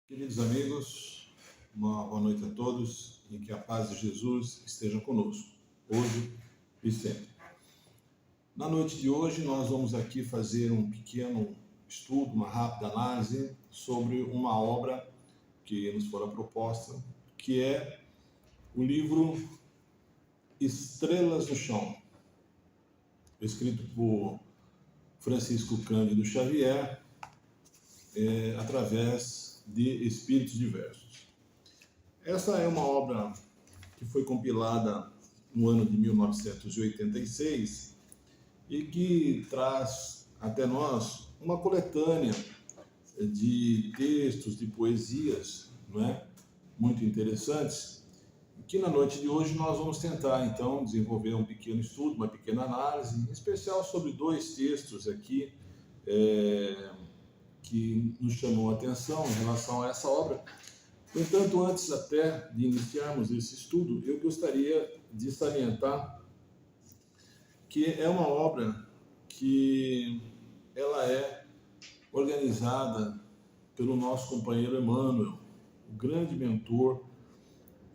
Queridos amigos, uma boa noite a todos e que a paz de Jesus esteja conosco, hoje e sempre. Na noite de hoje, nós vamos aqui fazer um pequeno estudo, uma rápida análise sobre uma obra que nos fora proposta, que é o livro Estrelas no Chão, escrito por Francisco Cândido Xavier, através de Espíritos Diversos. Essa é uma obra que foi compilada no ano de 1986 e que traz até nós uma coletânea de textos, de poesias, não é? Muito interessantes, que na noite de hoje nós vamos tentar, então, desenvolver um pequeno estudo, uma pequena análise, em especial sobre dois textos aqui, que nos chamou a atenção em relação a essa obra. No entanto, antes até de iniciarmos esse estudo, eu gostaria de salientar que é uma obra que ela é organizada pelo nosso companheiro Emmanuel, o grande mentor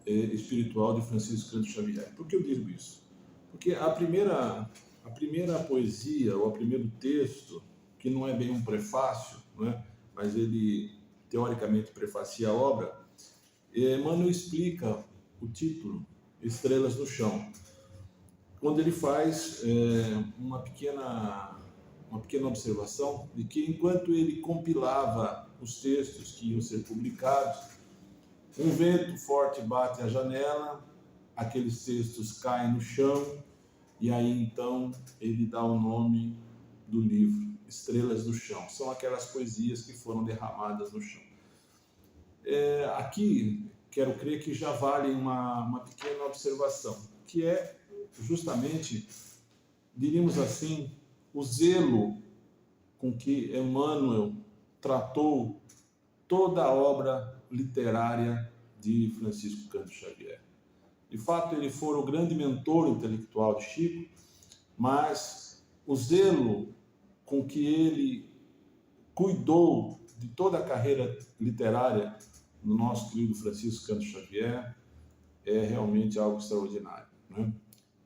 espiritual de Francisco Cândido Xavier. Por que eu digo isso? Porque a primeira poesia, ou o primeiro texto, que não é bem um prefácio, não é? Mas ele teoricamente prefacia a obra, Emmanuel explica o título, Estrelas no Chão, onde ele faz uma pequena observação de que enquanto ele compilava os textos que iam ser publicados, um vento forte bate à janela, aqueles textos caem no chão, e aí então ele dá o nome do livro, Estrelas no Chão. São aquelas poesias que foram derramadas no chão. Aqui, quero crer que já vale uma pequena observação, que é justamente, diríamos assim, o zelo com que Emmanuel tratou toda a obra literária de Francisco Cândido Xavier. De fato, ele foi o grande mentor intelectual de Chico, mas o zelo com que ele cuidou de toda a carreira literária no nosso querido Francisco Cândido Xavier é realmente algo extraordinário, né?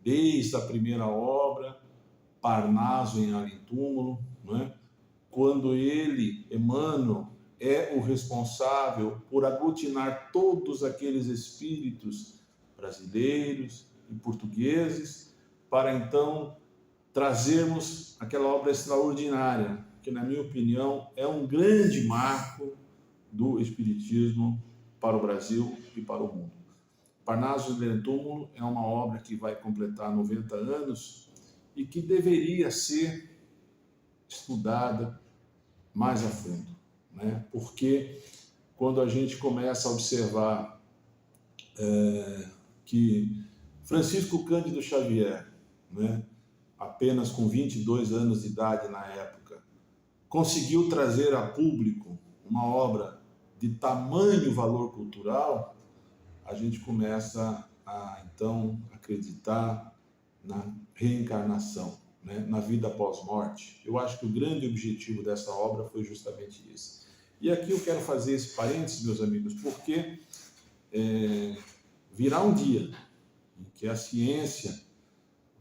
Desde a primeira obra, Parnaso em Além-Túmulo, né? Quando ele, Emmanuel, é o responsável por aglutinar todos aqueles espíritos brasileiros e portugueses para então trazermos aquela obra extraordinária, que na minha opinião é um grande marco do Espiritismo para o Brasil e para o mundo. Parnaso em Além-Túmulo é uma obra que vai completar 90 anos e que deveria ser estudada mais a fundo, né? Porque quando a gente começa a observar que Francisco Cândido Xavier, né, apenas com 22 anos de idade na época, conseguiu trazer a público uma obra de tamanho valor cultural, a gente começa a, então, acreditar na reencarnação, né, na vida pós-morte. Eu acho que o grande objetivo dessa obra foi justamente esse. E aqui eu quero fazer esse parênteses, meus amigos, porque virá um dia em que a ciência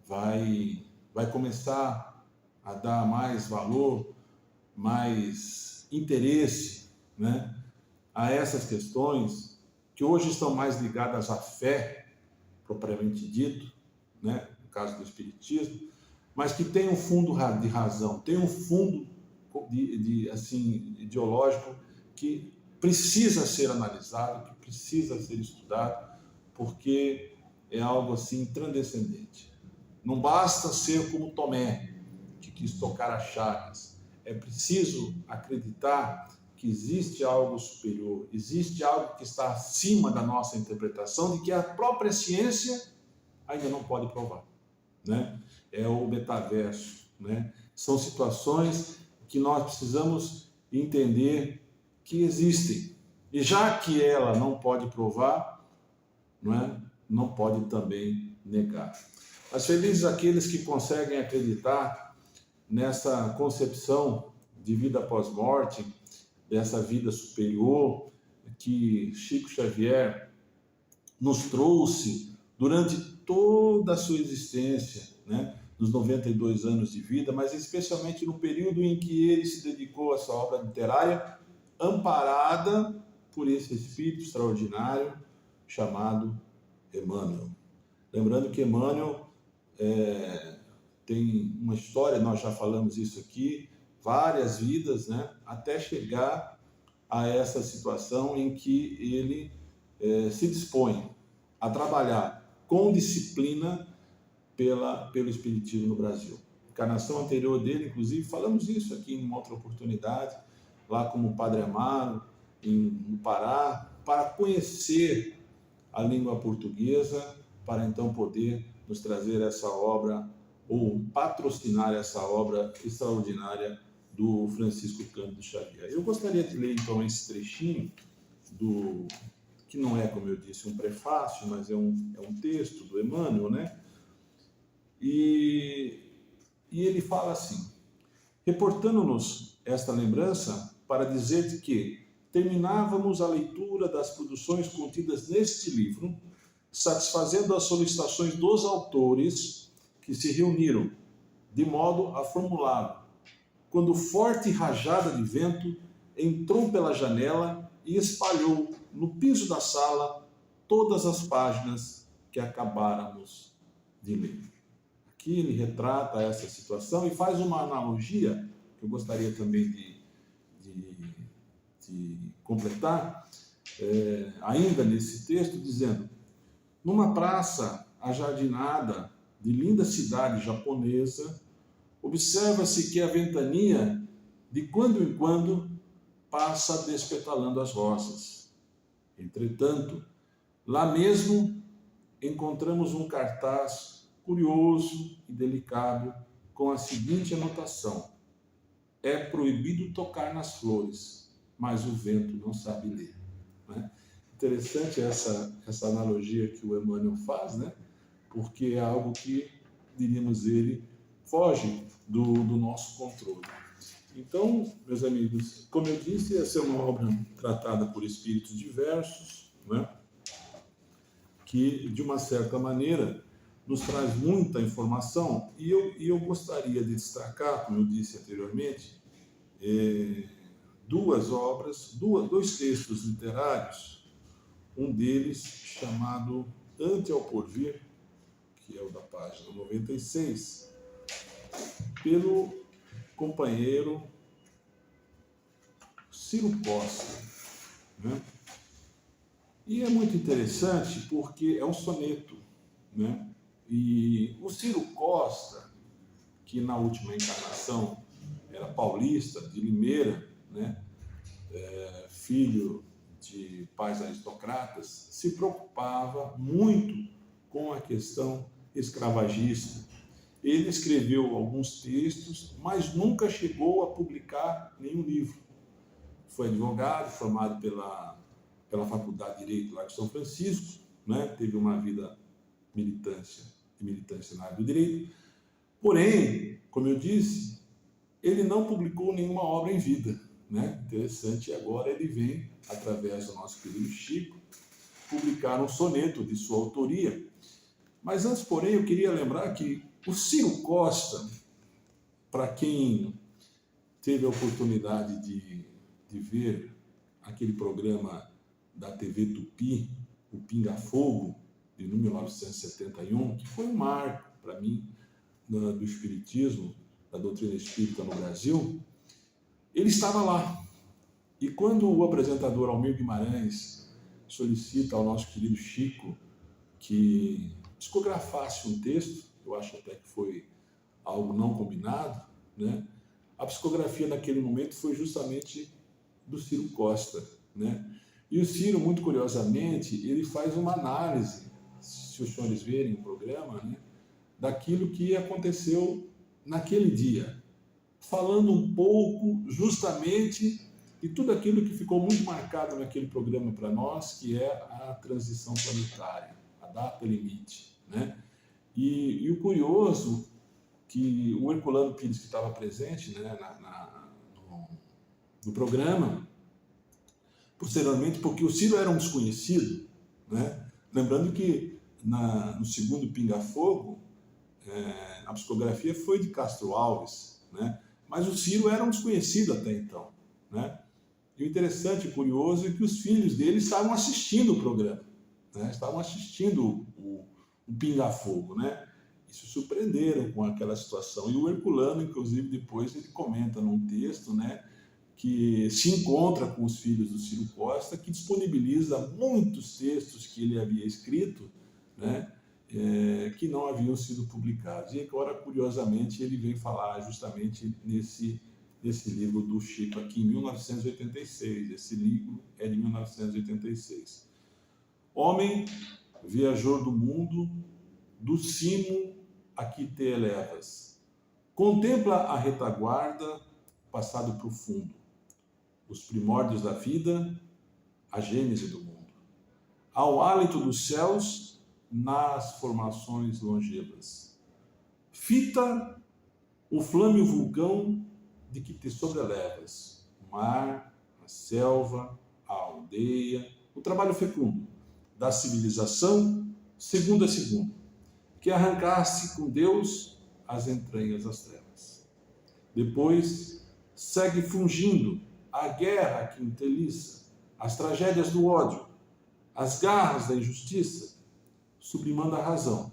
vai começar a dar mais valor, mais interesse, né, a essas questões que hoje estão mais ligadas à fé, propriamente dito, né, no caso do Espiritismo, mas que tem um fundo de razão, tem um fundo assim, ideológico que precisa ser analisado, que precisa ser estudado, porque é algo assim transcendente. Não basta ser como Tomé, que quis tocar as chagas. É preciso acreditar que existe algo superior, existe algo que está acima da nossa interpretação, de que a própria ciência ainda não pode provar, né? É o metaverso, né? São situações que nós precisamos entender que existem. E já que ela não pode provar, não é? Não pode também negar. Mas felizes aqueles que conseguem acreditar nessa concepção de vida pós-morte, dessa vida superior, que Chico Xavier nos trouxe durante toda a sua existência, né? Nos 92 anos de vida, mas especialmente no período em que ele se dedicou a essa obra literária, amparada por esse espírito extraordinário chamado Emmanuel. Lembrando que Emmanuel tem uma história, nós já falamos isso aqui, várias vidas, né, até chegar a essa situação em que ele se dispõe a trabalhar com disciplina pelo Espiritismo no Brasil. Encarnação anterior dele, inclusive, falamos isso aqui em uma outra oportunidade, lá como Padre Amaro, no Pará, para conhecer a língua portuguesa, para então poder nos trazer essa obra, ou patrocinar essa obra extraordinária do Francisco Cândido Xavier. Eu gostaria de ler então esse trechinho, que não é, como eu disse, um prefácio, mas é um texto do Emmanuel, né? E ele fala assim, reportando-nos esta lembrança para dizer que terminávamos a leitura das produções contidas neste livro, satisfazendo as solicitações dos autores que se reuniram, de modo a formulá-lo, quando forte rajada de vento entrou pela janela e espalhou no piso da sala todas as páginas que acabáramos de ler. Aqui ele retrata essa situação e faz uma analogia, que eu gostaria também de completar, ainda nesse texto, dizendo: numa praça ajardinada de linda cidade japonesa, observa-se que a ventania, de quando em quando, passa despetalando as rosas. Entretanto, lá mesmo encontramos um cartaz curioso e delicado com a seguinte anotação: é proibido tocar nas flores, mas o vento não sabe ler. Né? Interessante essa analogia que o Emmanuel faz, né? Porque é algo que, diríamos ele, foge do nosso controle. Então, meus amigos, como eu disse, essa é uma obra tratada por espíritos diversos, né? Que, de uma certa maneira, nos traz muita informação, e eu gostaria de destacar, como eu disse anteriormente, dois textos literários, um deles chamado Ante ao Porvir, que é o da página 96, pelo companheiro Ciro Costa, né? E é muito interessante porque é um soneto, né? E o Ciro Costa, que na última encarnação era paulista, de Limeira, né? Filho de pais aristocratas, se preocupava muito com a questão escravagista. Ele escreveu alguns textos, mas nunca chegou a publicar nenhum livro. Foi advogado, formado pela Faculdade de Direito lá de São Francisco, né? Teve uma vida de militância na área do direito. Porém, como eu disse, ele não publicou nenhuma obra em vida, né? Interessante, agora ele vem, através do nosso querido Chico, publicar um soneto de sua autoria. Mas antes, porém, eu queria lembrar que o Ciro Costa, para quem teve a oportunidade de ver aquele programa da TV Tupi, o Pinga Fogo, de 1971, que foi um marco para mim do espiritismo, da doutrina espírita no Brasil, ele estava lá. E quando o apresentador Almir Guimarães solicita ao nosso querido Chico que psicografasse um texto, eu acho até que foi algo não combinado, né? A psicografia naquele momento foi justamente do Ciro Costa, né? E o Ciro, muito curiosamente, ele faz uma análise, se os senhores verem o programa, né, daquilo que aconteceu naquele dia, falando um pouco justamente de tudo aquilo que ficou muito marcado naquele programa para nós, que é a transição planetária, a data limite, né? E o curioso que o Herculano Pires, que estava presente, né, no programa, posteriormente, porque o Ciro era um desconhecido, né? Lembrando que no segundo Pinga Fogo, a psicografia foi de Castro Alves, né? Mas o Ciro era um desconhecido até então, né? E o interessante e curioso é que os filhos dele estavam assistindo o programa, né? Estavam assistindo o Pinga Fogo, né? E se surpreenderam com aquela situação. E o Herculano, inclusive, depois ele comenta num texto, né, que se encontra com os filhos do Ciro Costa, que disponibiliza muitos textos que ele havia escrito, né, que não haviam sido publicados. E agora, curiosamente, ele vem falar justamente nesse livro do Chico aqui, em 1986. Esse livro é de 1986. Homem, viajor do mundo, do cimo a que te elevas. Contempla a retaguarda, passado profundo, os primórdios da vida, a gênese do mundo. Ao hálito dos céus, nas formações longevas. Fita o flâmeo vulcão de que te sobrelevas. O mar, a selva, a aldeia, o trabalho fecundo da civilização, segundo a segundo, que arrancasse com Deus as entranhas das trevas. Depois, segue fungindo a guerra que inteliça, as tragédias do ódio, as garras da injustiça, sublimando a razão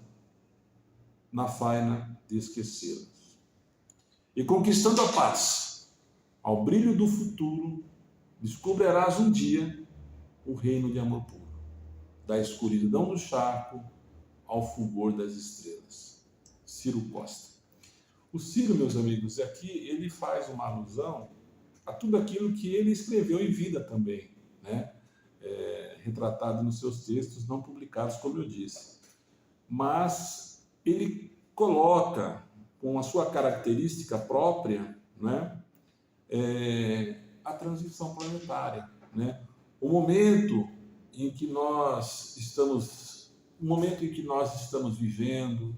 na faina de esquecê-las. E conquistando a paz, ao brilho do futuro, descobrirás um dia o reino de amor puro, da escuridão do charco ao fulgor das estrelas. Ciro Costa. O Ciro, meus amigos, aqui ele faz uma alusão a tudo aquilo que ele escreveu em vida também, né? Retratado nos seus textos não publicados, como eu disse. Mas ele coloca, com a sua característica própria, né, a transição planetária, né? O momento em que nós estamos vivendo,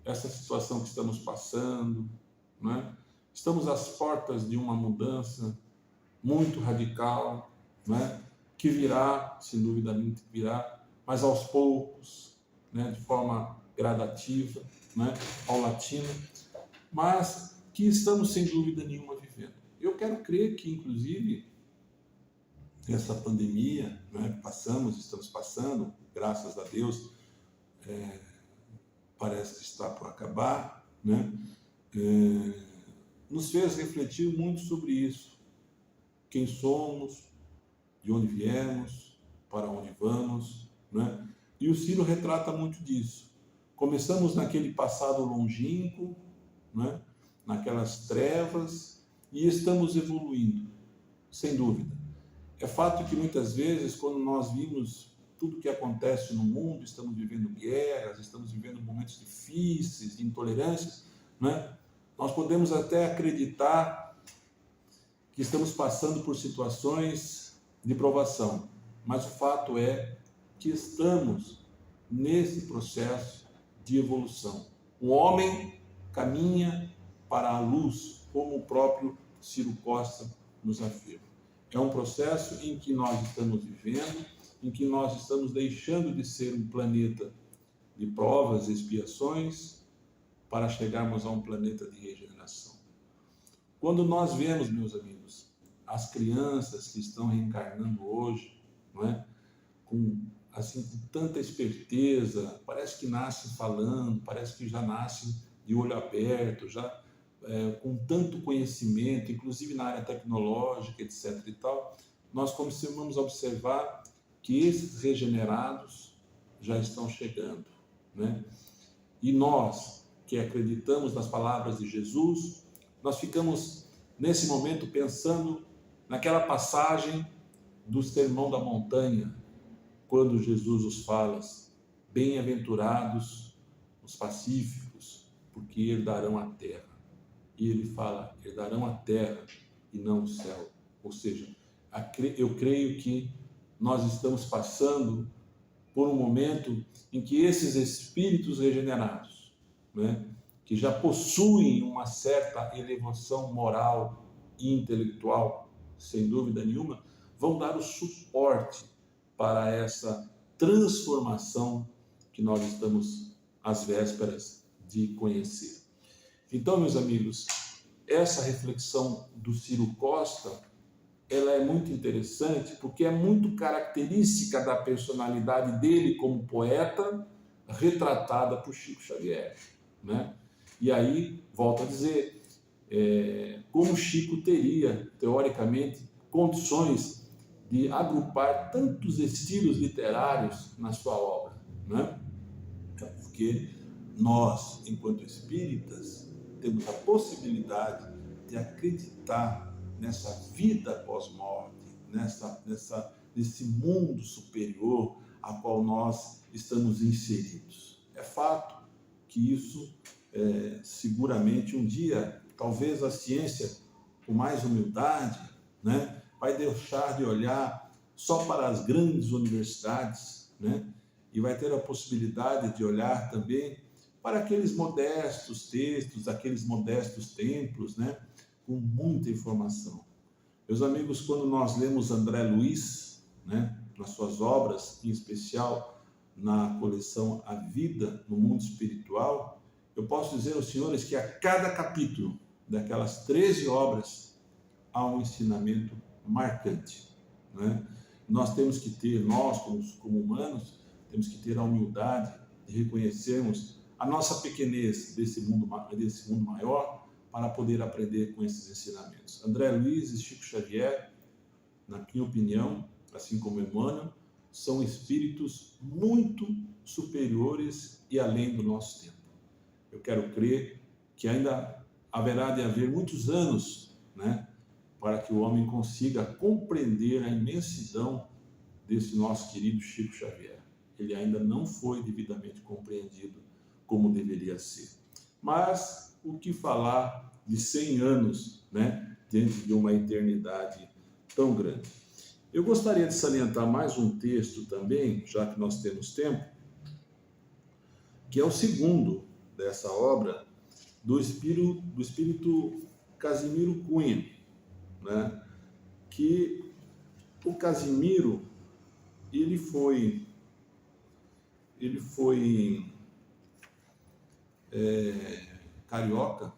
essa situação que estamos passando, né? Estamos às portas de uma mudança muito radical, né? Que virá, sem dúvida nenhuma, virá, mas aos poucos, né? De forma gradativa, né? Paulatina, mas que estamos sem dúvida nenhuma vivendo. Eu quero crer que, inclusive, essa pandemia, né? Estamos passando, graças a Deus, parece que está por acabar, né? Nos fez refletir muito sobre isso. Quem somos, de onde viemos, para onde vamos, né? E o Ciro retrata muito disso. Começamos naquele passado longínquo, né? Naquelas trevas, e estamos evoluindo, sem dúvida. É fato que muitas vezes, quando nós vimos tudo o que acontece no mundo, estamos vivendo guerras, estamos vivendo momentos difíceis, de intolerância, né? Nós podemos até acreditar que estamos passando por situações de provação, mas o fato é que estamos nesse processo de evolução. O homem caminha para a luz, como o próprio Ciro Costa nos afirma. É um processo em que nós estamos vivendo, em que nós estamos deixando de ser um planeta de provas e expiações para chegarmos a um planeta de regeneração. Quando nós vemos, meus amigos, as crianças que estão reencarnando hoje, não é? com tanta esperteza, parece que nascem falando, parece que já nascem de olho aberto, já com tanto conhecimento, inclusive na área tecnológica, etc. e tal, nós começamos a observar que esses regenerados já estão chegando, né? E nós, que acreditamos nas palavras de Jesus, nós ficamos, nesse momento, pensando naquela passagem do Sermão da Montanha, quando Jesus os fala: bem-aventurados os pacíficos, porque herdarão a terra. E ele fala: herdarão a terra e não o céu. Ou seja, eu creio que nós estamos passando por um momento em que esses espíritos regenerados, né, que já possuem uma certa elevação moral e intelectual, sem dúvida nenhuma, vão dar o suporte para essa transformação que nós estamos às vésperas de conhecer. Então, meus amigos, essa reflexão do Ciro Costa, ela é muito interessante porque é muito característica da personalidade dele como poeta, retratada por Chico Xavier, né? E aí, volto a dizer, como Chico teria, teoricamente, condições de agrupar tantos estilos literários na sua obra, né? Porque nós, enquanto espíritas, temos a possibilidade de acreditar nessa vida pós-morte, nesse mundo superior a qual nós estamos inseridos. É fato que isso, seguramente, um dia, talvez a ciência, com mais humildade, né, vai deixar de olhar só para as grandes universidades, né, e vai ter a possibilidade de olhar também para aqueles modestos textos, aqueles modestos templos, né, com muita informação. Meus amigos, quando nós lemos André Luiz, né, nas suas obras, em especial na coleção A Vida no Mundo Espiritual, eu posso dizer aos senhores que a cada capítulo daquelas 13 obras há um ensinamento marcante, né? Nós temos que ter, nós como humanos, temos que ter a humildade de reconhecermos a nossa pequenez desse mundo maior para poder aprender com esses ensinamentos. André Luiz e Chico Xavier, na minha opinião, assim como Emmanuel, são espíritos muito superiores e além do nosso tempo. Eu quero crer que ainda haverá de haver muitos anos, né, para que o homem consiga compreender a imensidão desse nosso querido Chico Xavier. Ele ainda não foi devidamente compreendido como deveria ser. Mas o que falar de 100 anos, né, diante de uma eternidade tão grande? Eu gostaria de salientar mais um texto também, já que nós temos tempo, que é o segundo dessa obra, do espírito Casimiro Cunha, né? Que o Casimiro, ele foi carioca,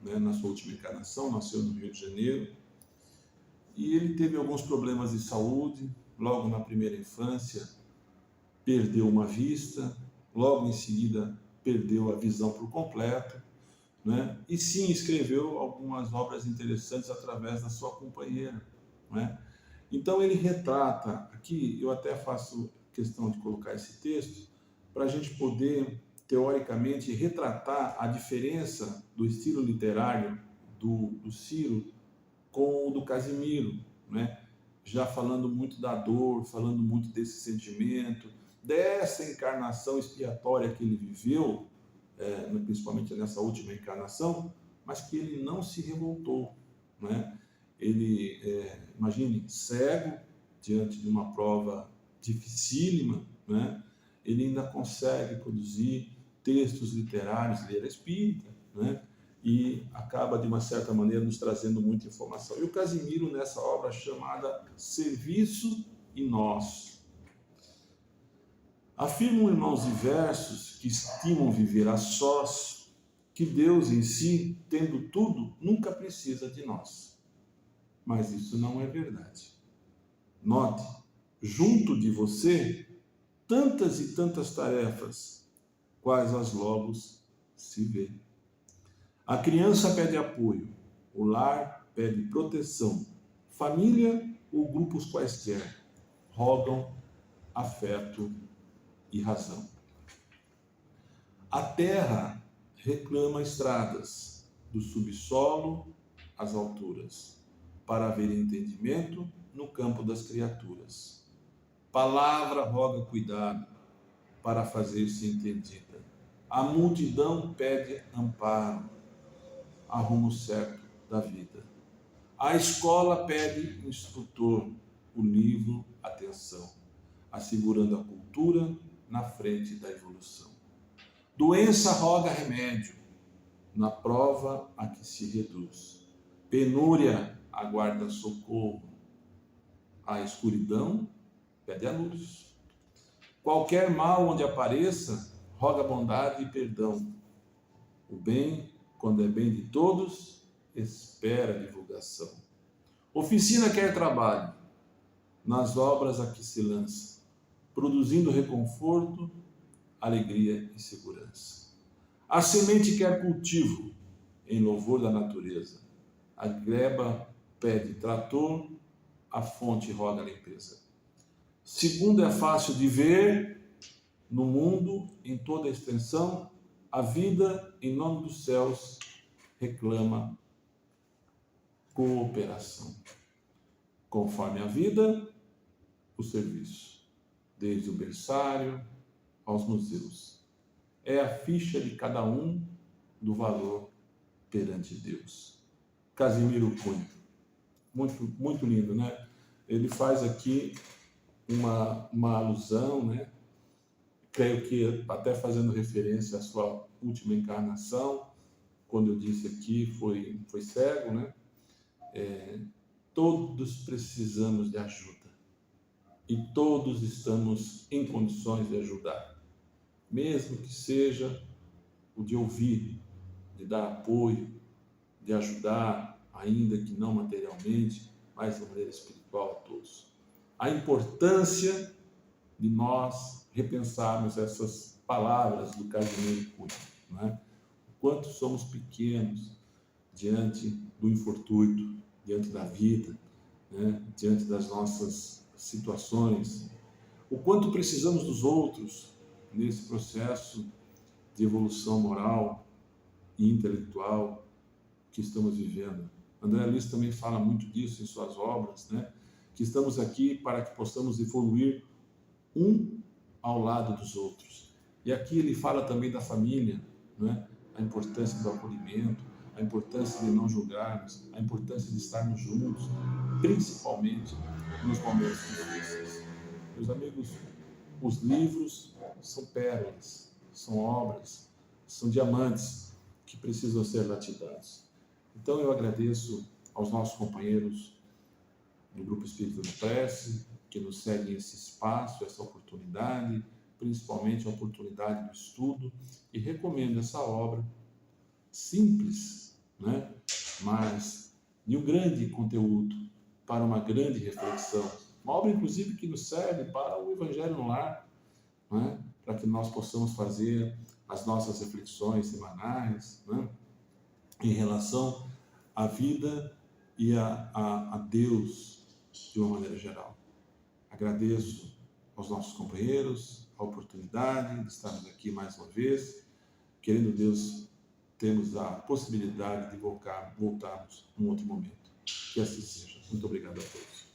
né, na sua última encarnação, nasceu no Rio de Janeiro, e ele teve alguns problemas de saúde. Logo na primeira infância perdeu uma vista, logo em seguida perdeu a visão por completo, né? E sim, escreveu algumas obras interessantes através da sua companheira, né? Então ele retrata, aqui eu até faço questão de colocar esse texto, para a gente poder, teoricamente, retratar a diferença do estilo literário do Ciro com o do Casimiro, né? Já falando muito da dor, falando muito desse sentimento, dessa encarnação expiatória que ele viveu, principalmente nessa última encarnação, mas que ele não se revoltou, né? Ele, imagine, cego, diante de uma prova dificílima, né? Ele ainda consegue produzir textos literários, ele era espírita, né? E acaba, de uma certa maneira, nos trazendo muita informação. E o Casimiro, nessa obra chamada Serviço e Nós, afirmam irmãos diversos que estimam viver a sós, que Deus em si, tendo tudo, nunca precisa de nós. Mas isso não é verdade. Note, junto de você, tantas e tantas tarefas, quais as logos se vê. A criança pede apoio, o lar pede proteção, família ou grupos quaisquer rogam afeto e razão. A terra reclama estradas, do subsolo às alturas, para haver entendimento no campo das criaturas. Palavra roga cuidado, para fazer-se entendida. A multidão pede amparo, a rumo certo da vida. A escola pede instrutor, o livro, atenção, assegurando a cultura na frente da evolução. Doença roga remédio, na prova a que se reduz. Penúria aguarda socorro, a escuridão pede a luz. Qualquer mal onde apareça, roga bondade e perdão. O bem, quando é bem de todos, espera divulgação. Oficina quer trabalho, nas obras a que se lança, produzindo reconforto, alegria e segurança. A semente quer cultivo, em louvor da natureza. A gleba pede trator, a fonte roga limpeza. Segundo é fácil de ver, no mundo, em toda a extensão, a vida, em nome dos céus, reclama cooperação. Conforme a vida, o serviço, desde o berçário aos museus. É a ficha de cada um do valor perante Deus. Casimiro Cunha. Muito, muito lindo, né? Ele faz aqui uma alusão, né? Creio que até fazendo referência à sua última encarnação, quando eu disse aqui, foi cego, né? Todos precisamos de ajuda e todos estamos em condições de ajudar, mesmo que seja o de ouvir, de dar apoio, de ajudar, ainda que não materialmente, mas de maneira espiritual a todos. A importância de nós repensarmos essas palavras do Casimiro Cunha, né? O quanto somos pequenos diante do infortúnio, diante da vida, né? Diante das nossas situações, o quanto precisamos dos outros nesse processo de evolução moral e intelectual que estamos vivendo. André Luiz também fala muito disso em suas obras, né? Que estamos aqui para que possamos evoluir um ao lado dos outros. E aqui ele fala também da família, né? A importância do acolhimento, a importância de não julgarmos, a importância de estarmos juntos, principalmente nos momentos difíceis. Meus amigos, os livros são pérolas, são obras, são diamantes que precisam ser lapidados. Então eu agradeço aos nossos companheiros do Grupo Espírita da Prece, que nos cedem esse espaço, essa oportunidade, principalmente a oportunidade do estudo, e recomendo essa obra simples, né? Mas de um grande conteúdo, para uma grande reflexão. Uma obra, inclusive, que nos serve para o Evangelho no Lar, né? Para que nós possamos fazer as nossas reflexões semanais, né? Em relação à vida e a Deus de uma maneira geral. Agradeço aos nossos companheiros a oportunidade de estarmos aqui mais uma vez. Querendo Deus, temos a possibilidade de voltarmos num outro momento. Que assim seja. Muito obrigado a todos.